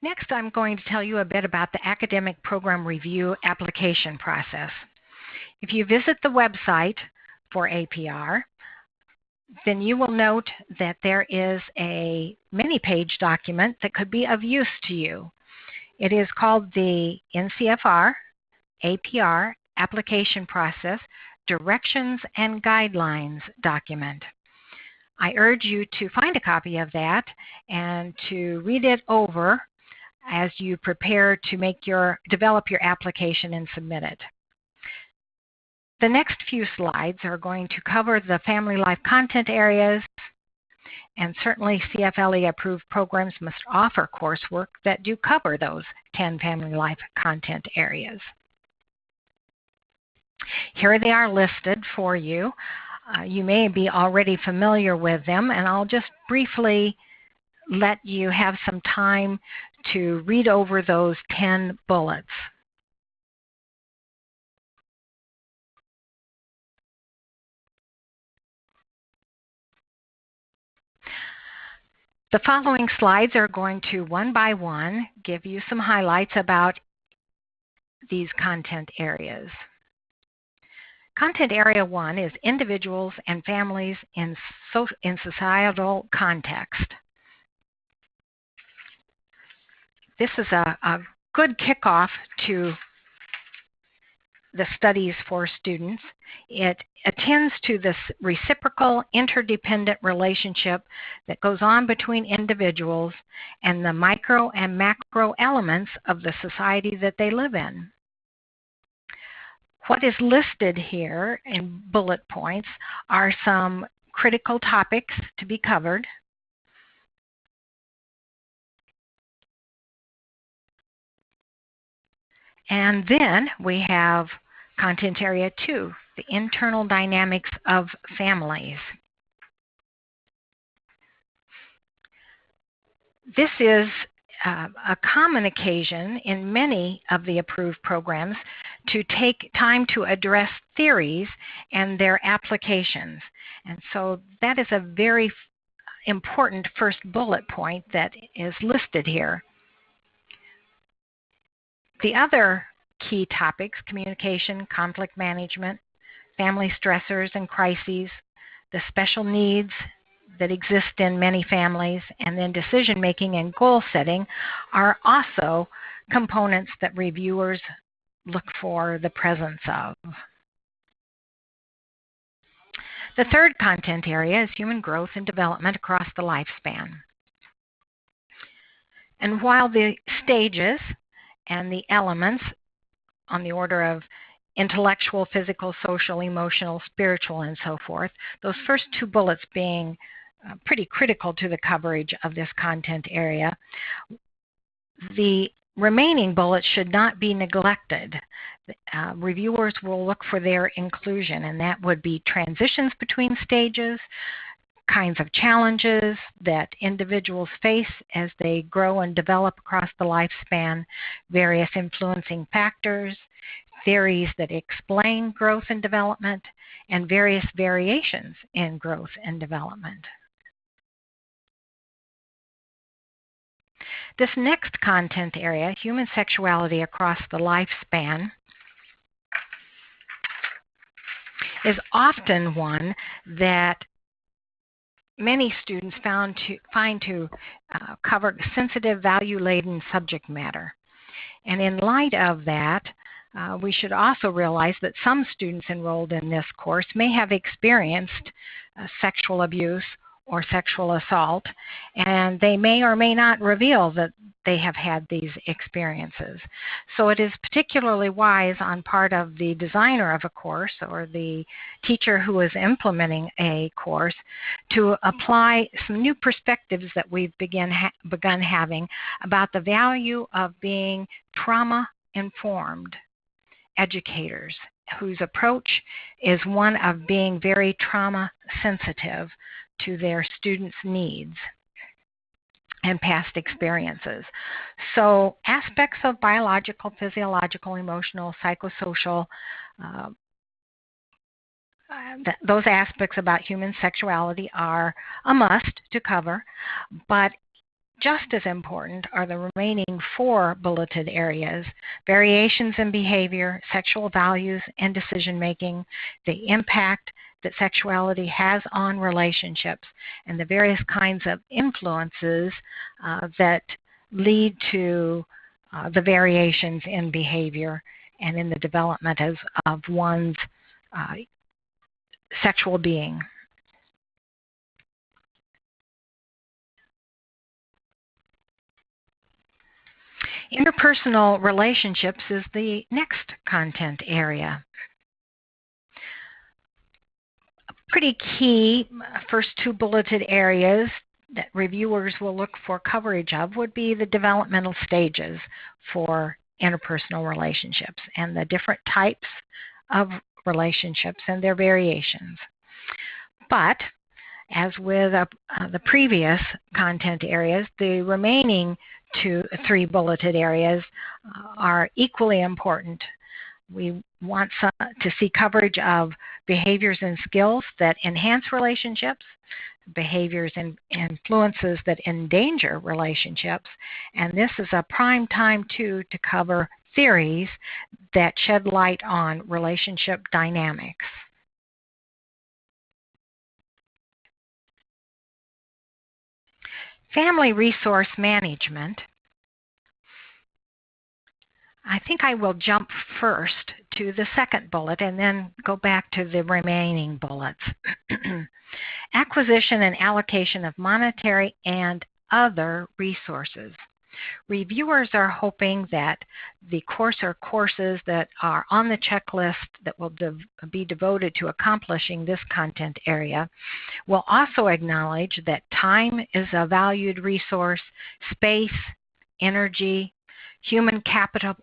Next, I'm going to tell you a bit about the academic program review application process. If you visit the website for APR, then you will note that there is a many-page document that could be of use to you. It is called the NCFR APR Application Process Directions and Guidelines document. I urge you to find a copy of that and to read it over as you prepare to develop your application and submit it. The next few slides are going to cover the family life content areas, and certainly CFLE approved programs must offer coursework that do cover those 10 family life content areas. Here they are listed for you. You may be already familiar with them, and I'll just briefly let you have some time to read over those 10 bullets. The following slides are going to, one by one, give you some highlights about these content areas. Content area 1 is individuals and families in societal context. This is a good kickoff to the studies for students. It attends to this reciprocal interdependent relationship that goes on between individuals and the micro and macro elements of the society that they live in. What is listed here in bullet points are some critical topics to be covered. And then we have content area 2, the internal dynamics of families. This is a common occasion in many of the approved programs to take time to address theories and their applications. And so that is a very important first bullet point that is listed here. The other key topics, communication, conflict management, family stressors and crises, the special needs that exist in many families, and then decision making and goal setting are also components that reviewers look for the presence of. The third content area is human growth and development across the lifespan. And while the stages and the elements on the order of intellectual, physical, social, emotional, spiritual, and so forth, those first two bullets being pretty critical to the coverage of this content area, the remaining bullets should not be neglected. Reviewers will look for their inclusion, and that would be transitions between stages, kinds of challenges that individuals face as they grow and develop across the lifespan, various influencing factors, theories that explain growth and development, and various variations in growth and development. This next content area, human sexuality across the lifespan, is often one that many students find to cover sensitive, value-laden subject matter. And in light of that, we should also realize that some students enrolled in this course may have experienced sexual abuse or sexual assault, and they may or may not reveal that they have had these experiences. So it is particularly wise on part of the designer of a course or the teacher who is implementing a course to apply some new perspectives that we've begun having about the value of being trauma-informed educators whose approach is one of being very trauma-sensitive to their students' needs and past experiences. So aspects of biological, physiological, emotional, psychosocial, those aspects about human sexuality are a must to cover, but just as important are the remaining 4 bulleted areas: variations in behavior, sexual values and decision making, the impact that sexuality has on relationships, and the various kinds of influences that lead to the variations in behavior and in the development of one's sexual being. Interpersonal relationships is the next content area. Pretty key first 2 bulleted areas that reviewers will look for coverage of would be the developmental stages for interpersonal relationships and the different types of relationships and their variations. But as with the previous content areas, the remaining 3 bulleted areas are equally important. We want to see coverage of behaviors and skills that enhance relationships, behaviors and influences that endanger relationships, and this is a prime time to cover theories that shed light on relationship dynamics. Family resource management. I think I will jump first to the second bullet and then go back to the remaining bullets. Acquisition and allocation of monetary and other resources. Reviewers are hoping that the course or courses that are on the checklist that will be devoted to accomplishing this content area will also acknowledge that time is a valued resource, space, energy, human capital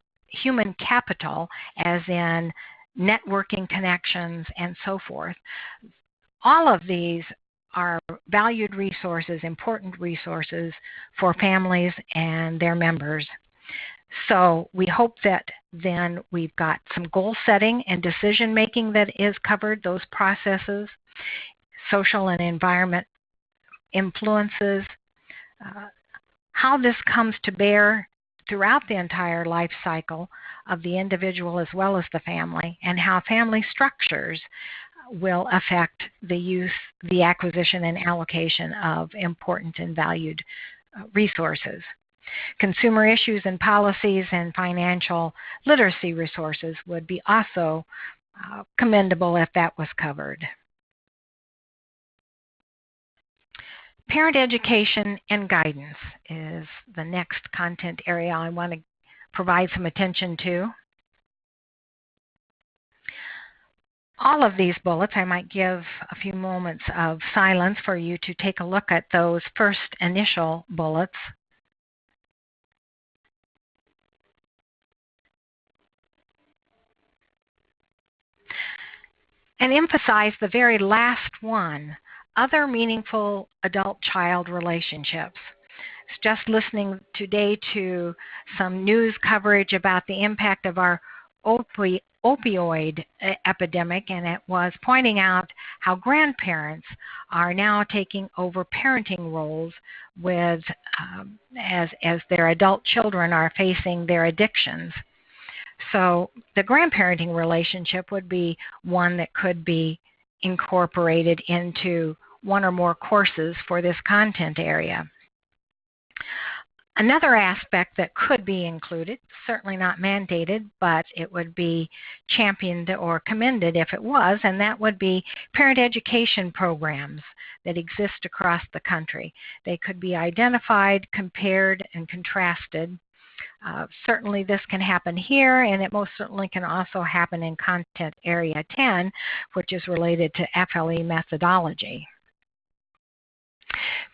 as in networking connections and so forth. All of these are valued resources, important resources for families and their members. So we hope that then we've got some goal setting and decision making that is covered, those processes, social and environment influences, how this comes to bear throughout the entire life cycle of the individual as well as the family, and how family structures will affect the acquisition and allocation of important and valued resources. Consumer issues and policies and financial literacy resources would be also commendable if that was covered. Parent education and guidance is the next content area I want to provide some attention to. All of these bullets, I might give a few moments of silence for you to take a look at those first initial bullets. And emphasize the very last one, other meaningful adult-child relationships. Just listening today to some news coverage about the impact of our opioid epidemic, and it was pointing out how grandparents are now taking over parenting roles with as their adult children are facing their addictions. So the grandparenting relationship would be one that could be incorporated into one or more courses for this content area. Another aspect that could be included, certainly not mandated, but it would be championed or commended if it was, and that would be parent education programs that exist across the country. They could be identified, compared, and contrasted. Certainly this can happen here, and it most certainly can also happen in Content Area 10, which is related to FLE methodology.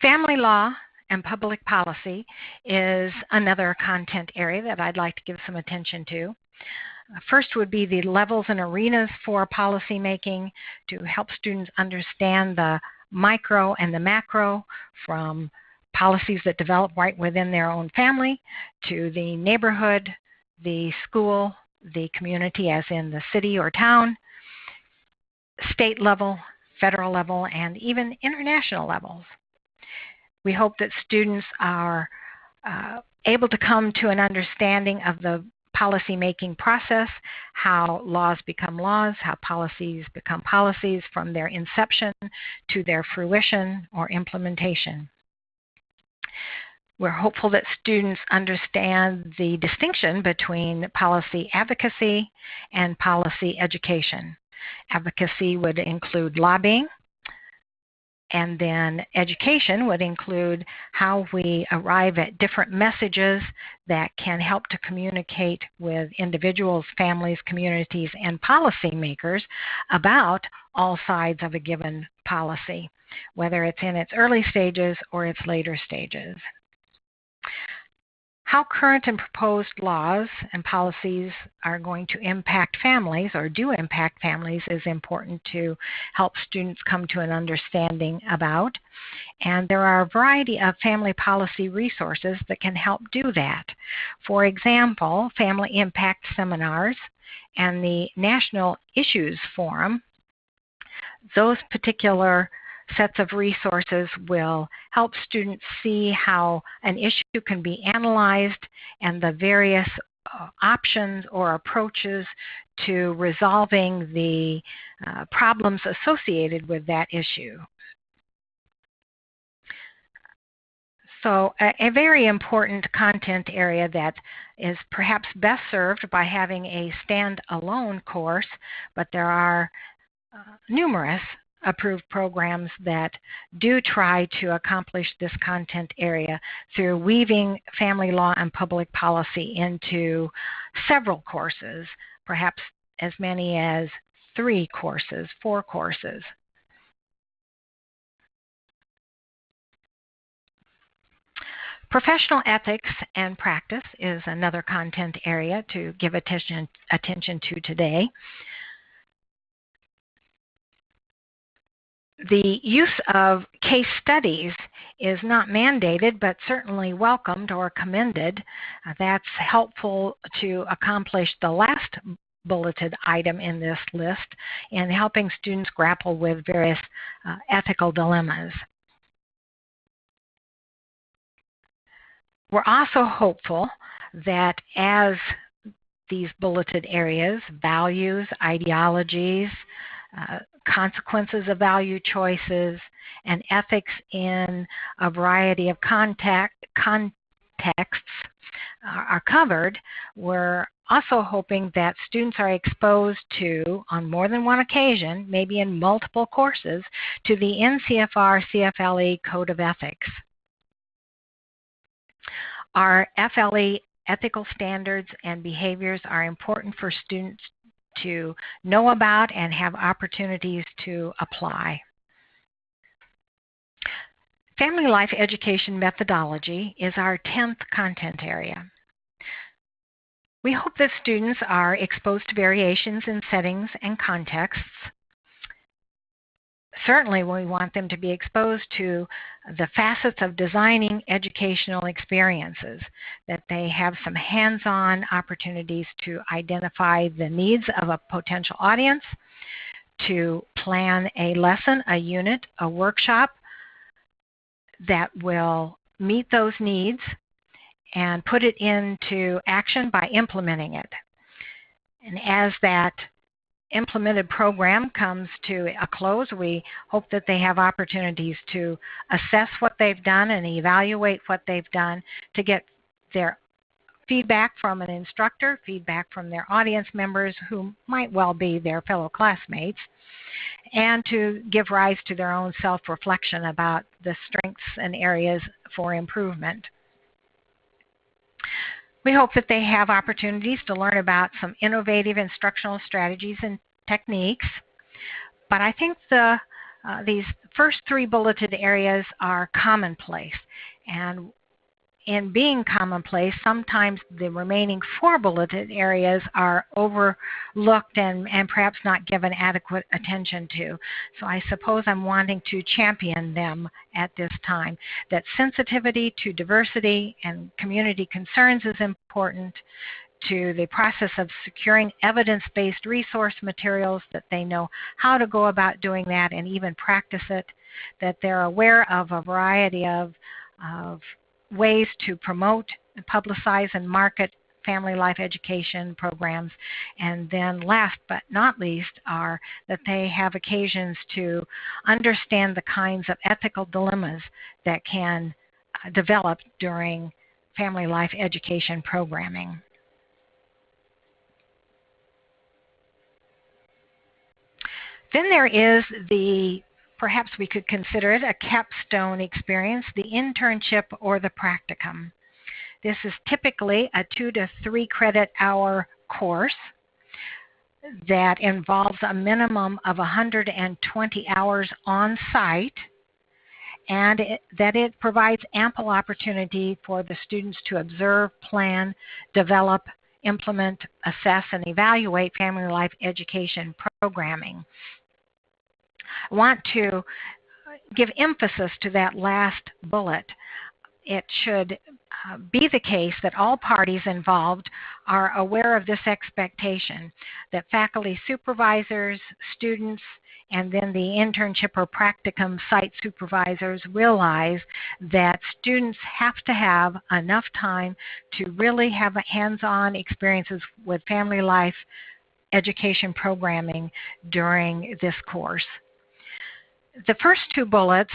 Family law and public policy is another content area that I'd like to give some attention to. First would be the levels and arenas for policy making to help students understand the micro and the macro, from policies that develop right within their own family to the neighborhood, the school, the community as in the city or town, state level, federal level, and even international levels. We hope that students are able to come to an understanding of the policy-making process, how laws become laws, how policies become policies from their inception to their fruition or implementation. We're hopeful that students understand the distinction between policy advocacy and policy education. Advocacy would include lobbying, and then education would include how we arrive at different messages that can help to communicate with individuals, families, communities, and policymakers about all sides of a given policy, whether it's in its early stages or its later stages. How current and proposed laws and policies are going to impact families or do impact families is important to help students come to an understanding about. And there are a variety of family policy resources that can help do that. For example, Family Impact Seminars and the National Issues Forum. Those particular sets of resources will help students see how an issue can be analyzed and the various options or approaches to resolving the problems associated with that issue. So a very important content area that is perhaps best served by having a standalone course, but there are numerous approved programs that do try to accomplish this content area through weaving family law and public policy into several courses, perhaps as many as 3 courses, 4 courses. Professional ethics and practice is another content area to give attention to today. The use of case studies is not mandated, but certainly welcomed or commended. That's helpful to accomplish the last bulleted item in this list in helping students grapple with various ethical dilemmas. We're also hopeful that as these bulleted areas, values, ideologies, consequences of value choices, and ethics in a variety of contexts are covered, we're also hoping that students are exposed to, on more than one occasion, maybe in multiple courses, to the NCFR CFLE Code of Ethics. Our FLE ethical standards and behaviors are important for students to know about and have opportunities to apply. Family life education methodology is our 10th content area. We hope that students are exposed to variations in settings and contexts. Certainly, we want them to be exposed to the facets of designing educational experiences, that they have some hands-on opportunities to identify the needs of a potential audience, to plan a lesson, a unit, a workshop that will meet those needs and put it into action by implementing it. And as that implemented program comes to a close, we hope that they have opportunities to assess what they've done and evaluate what they've done, to get their feedback from an instructor, feedback from their audience members who might well be their fellow classmates, and to give rise to their own self-reflection about the strengths and areas for improvement. We hope that they have opportunities to learn about some innovative instructional strategies and techniques. But I think these first 3 bulleted areas are commonplace. And in being commonplace, sometimes the remaining 4 bulleted areas are overlooked and perhaps not given adequate attention to. So I suppose I'm wanting to champion them at this time. That sensitivity to diversity and community concerns is important, to the process of securing evidence-based resource materials, that they know how to go about doing that and even practice it, that they're aware of a variety of ways to promote, publicize, and market family life education programs. And then last but not least are that they have occasions to understand the kinds of ethical dilemmas that can develop during family life education programming. Then there is perhaps we could consider it a capstone experience, the internship or the practicum. This is typically a 2 to 3 credit hour course that involves a minimum of 120 hours on site, and that it provides ample opportunity for the students to observe, plan, develop, implement, assess, and evaluate family life education programming. I want to give emphasis to that last bullet. It should be the case that all parties involved are aware of this expectation, that faculty supervisors, students, and then the internship or practicum site supervisors realize that students have to have enough time to really have hands-on experiences with family life education programming during this course. The first 2 bullets,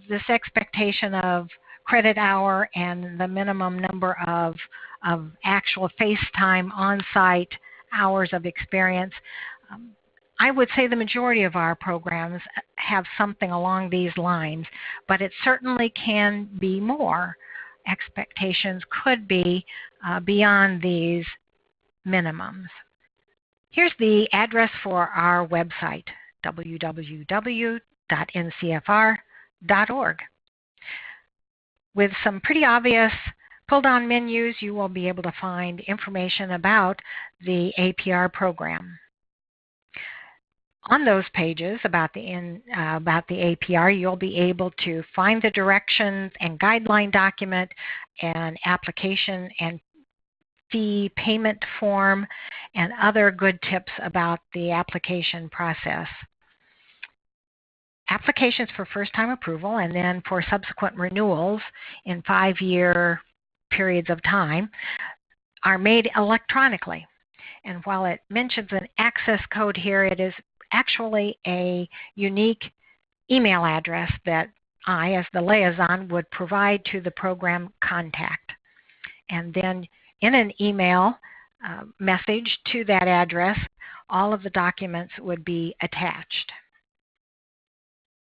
this expectation of credit hour and the minimum number of actual face time on-site hours of experience, I would say the majority of our programs have something along these lines, but it certainly can be more. Expectations could be beyond these minimums. Here's the address for our website, www.ncfr.org. With some pretty obvious pull-down menus, you will be able to find information about the APR program. On those pages about the APR, you'll be able to find the directions and guideline document and application and fee payment form and other good tips about the application process. Applications for first-time approval and then for subsequent renewals in 5-year periods of time are made electronically. And while it mentions an access code here, it is actually a unique email address that I, as the liaison, would provide to the program contact. And then in an email message to that address, all of the documents would be attached.